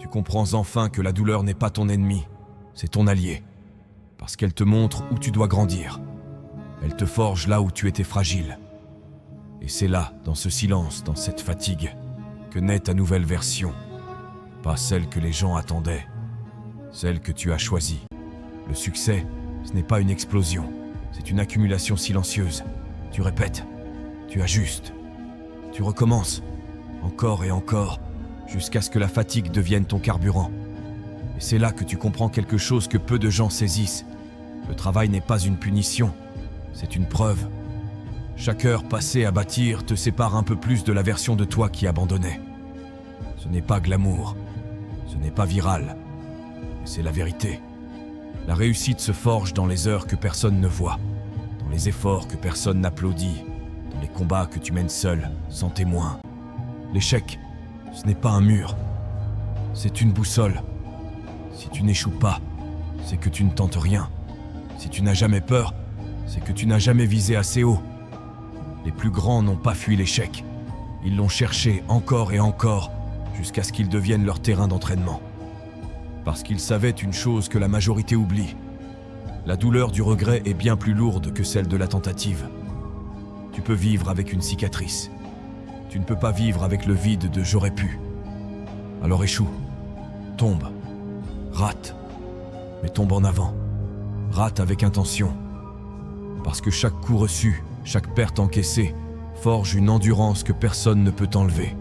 Tu comprends enfin que la douleur n'est pas ton ennemi, c'est ton allié. Parce qu'elle te montre où tu dois grandir. Elle te forge là où tu étais fragile. Et c'est là, dans ce silence, dans cette fatigue, que naît ta nouvelle version. Pas celle que les gens attendaient, celle que tu as choisie. Le succès, ce n'est pas une explosion, c'est une accumulation silencieuse. Tu répètes, tu ajustes, tu recommences, encore et encore, jusqu'à ce que la fatigue devienne ton carburant. Et c'est là que tu comprends quelque chose que peu de gens saisissent. Le travail n'est pas une punition, c'est une preuve. Chaque heure passée à bâtir te sépare un peu plus de la version de toi qui abandonnait. Ce n'est pas glamour, ce n'est pas viral, mais c'est la vérité. La réussite se forge dans les heures que personne ne voit, dans les efforts que personne n'applaudit, dans les combats que tu mènes seul, sans témoin. L'échec, ce n'est pas un mur, c'est une boussole. Si tu n'échoues pas, c'est que tu ne tentes rien. Si tu n'as jamais peur, c'est que tu n'as jamais visé assez haut. Les plus grands n'ont pas fui l'échec. Ils l'ont cherché encore et encore, jusqu'à ce qu'il devienne leur terrain d'entraînement. Parce qu'ils savaient une chose que la majorité oublie. La douleur du regret est bien plus lourde que celle de la tentative. Tu peux vivre avec une cicatrice. Tu ne peux pas vivre avec le vide de « j'aurais pu ». Alors échoue, tombe, rate, mais tombe en avant. Rate avec intention. Parce que chaque coup reçu, chaque perte encaissée, forge une endurance que personne ne peut enlever.